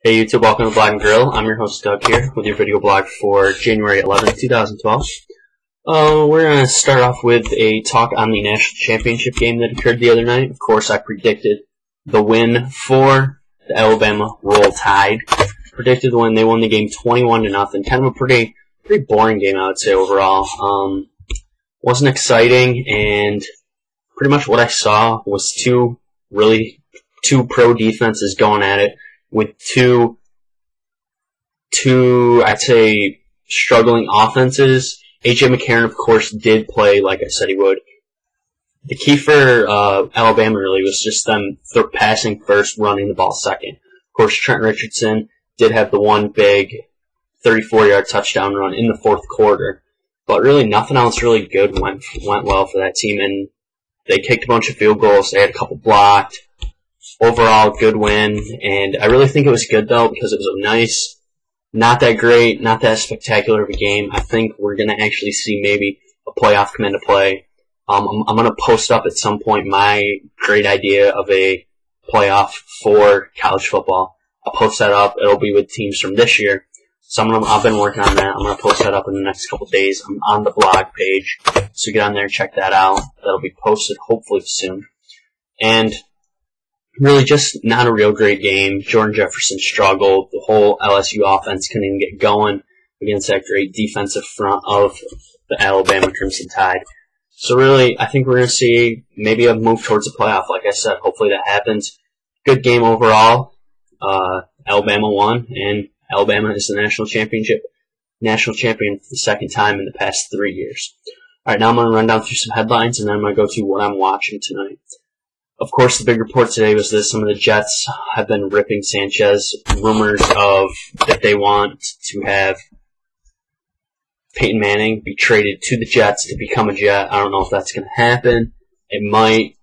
Hey YouTube, welcome to Blog and Grill. I'm your host Doug here with your video blog for January 11th, 2012. We're going to start off with a talk on the national championship game that occurred the other night. Of course, I predicted the win for the Alabama Roll Tide. Predicted the win. They won the game 21-0. Kind of a pretty boring game, I would say, overall. Wasn't exciting, and pretty much what I saw was two pro defenses going at it, with two, I'd say, struggling offenses. A.J. McCarron, of course, did play like I said he would. The key for Alabama really was just them passing first, running the ball second. Of course, Trent Richardson did have the one big 34-yard touchdown run in the fourth quarter. But really nothing else really good went well for that team, and they kicked a bunch of field goals. They had a couple blocked. Overall, good win, and I really think it was good, though, because it was a nice, not that great, not that spectacular of a game. I think we're going to actually see maybe a playoff come into play. I'm going to post up at some point my great idea of a playoff for college football. I'll post that up. It'll be with teams from this year. I've been working on that. I'm going to post that up in the next couple of days. I'm on the blog page, so get on there and check that out. That'll be posted hopefully soon. And really just not a real great game. Jordan Jefferson struggled. The whole LSU offense couldn't even get going against that great defensive front of the Alabama Crimson Tide. So really, I think we're going to see maybe a move towards the playoff. Like I said, hopefully that happens. Good game overall. Alabama won, and Alabama is the national champion for the second time in the past 3 years. All right, now I'm going to run down through some headlines, and then I'm going to go to what I'm watching tonight. Of course, the big report today was this. Some of the Jets have been ripping Sanchez. Rumors of that they want to have Peyton Manning be traded to the Jets to become a Jet. I don't know if that's going to happen. It might.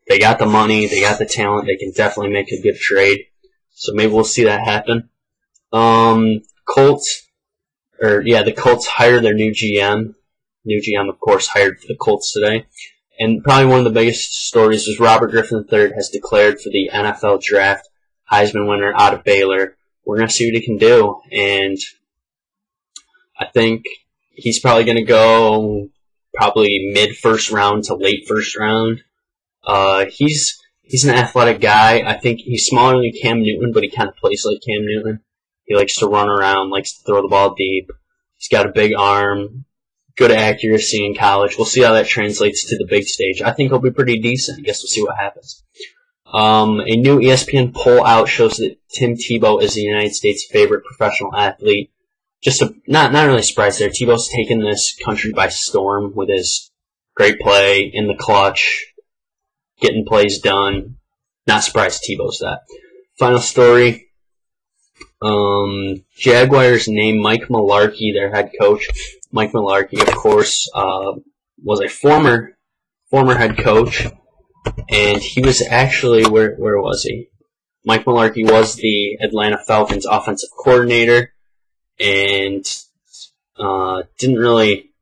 They got the money. They got the talent. They can definitely make a good trade. So maybe we'll see that happen. The Colts hired their new GM. New GM, of course, hired for the Colts today. And probably one of the biggest stories is Robert Griffin III has declared for the NFL draft, Heisman winner out of Baylor. We're going to see what he can do. And I think he's probably going to go probably mid-first round to late first round. He's an athletic guy. I think he's smaller than Cam Newton, but he kind of plays like Cam Newton. He likes to run around, likes to throw the ball deep. He's got a big arm. Good accuracy in college. We'll see how that translates to the big stage. I think he'll be pretty decent. I guess we'll see what happens. A new ESPN poll out shows that Tim Tebow is the United States' favorite professional athlete. Not really surprised there. Tebow's taken this country by storm with his great play in the clutch, getting plays done. Not surprised Tebow's that. Final story. Jaguars named Mike Mularkey their head coach. Mike Mularkey, of course, was a former head coach, and he was actually, where was he? Mike Mularkey was the Atlanta Falcons offensive coordinator, and didn't really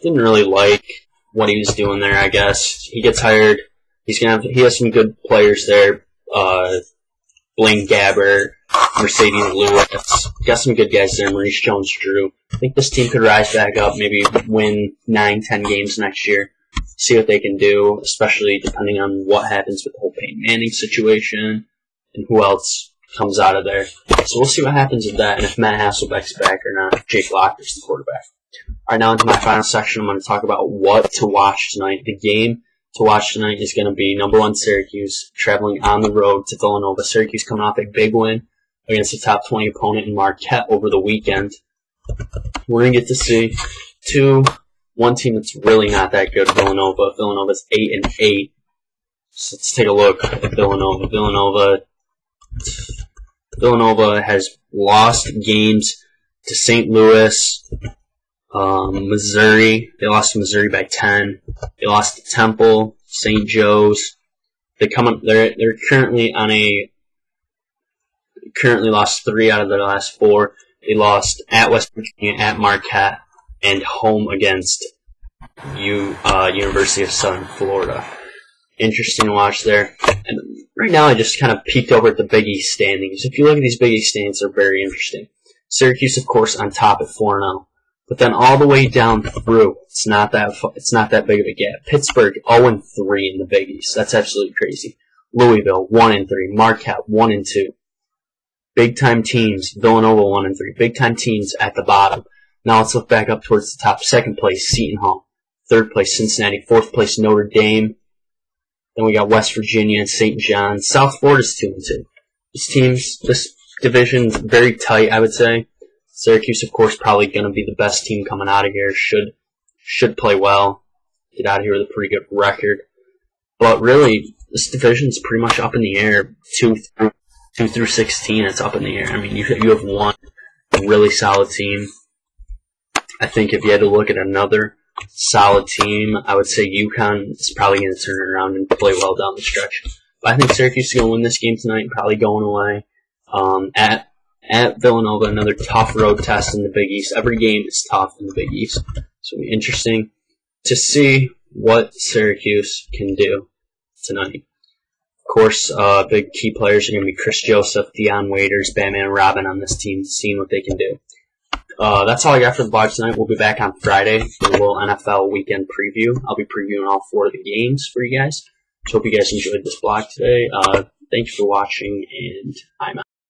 like what he was doing there, I guess. He gets hired. He has some good players there. Blaine Gabbert, Mercedes Lewis. Got some good guys there. Maurice Jones-Drew. I think this team could rise back up, maybe win 9-10 games next year. See what they can do, especially depending on what happens with the whole Peyton Manning situation and who else comes out of there. So we'll see what happens with that and if Matt Hasselbeck's back or not. Jake Locker's the quarterback. All right, now into my final section. I'm going to talk about what to watch tonight. The game to watch tonight is going to be number 1 Syracuse traveling on the road to Villanova. Syracuse coming off a big win against a top 20 opponent in Marquette over the weekend. We're going to get to see one team that's really not that good, Villanova. Villanova's 8-8. So let's take a look at Villanova. Villanova has lost games to St. Louis, Missouri. They lost to Missouri by 10. They lost to Temple, St. Joe's. They're currently lost 3 out of their last 4. They lost at West Virginia, at Marquette, and home against University of Southern Florida. interesting to watch there. And right now, I just kind of peeked over at the Big East standings. If you look at these Big East standings, they're very interesting. Syracuse, of course, on top at 4-0. But then all the way down through, it's not that big of a gap. Pittsburgh 0-3 in the Big East. That's absolutely crazy. Louisville 1-3. Marquette 1-2. Big time teams. Villanova 1-3. Big time teams at the bottom. Now let's look back up towards the top. Second place, Seton Hall. Third place, Cincinnati. Fourth place, Notre Dame. Then we got West Virginia and St. John's. South Florida's 2-2. This division's very tight, I would say. Syracuse, of course, probably going to be the best team coming out of here. Should play well. Get out of here with a pretty good record. But really, this division's pretty much up in the air. 2 through 16, it's up in the air. I mean, you have one really solid team. I think if you had to look at another solid team, I would say UConn is probably going to turn it around and play well down the stretch. But I think Syracuse is going to win this game tonight, probably going away. At Villanova, another tough road test in the Big East. Every game is tough in the Big East. So it'll be interesting to see what Syracuse can do tonight. Of course, big key players are going to be Chris Joseph, Dion Waiters, Batman Robin on this team, seeing what they can do. That's all I got for the vlog tonight. We'll be back on Friday for a little NFL weekend preview. I'll be previewing all 4 of the games for you guys. So hope you guys enjoyed this vlog today. Thanks for watching, and I'm out.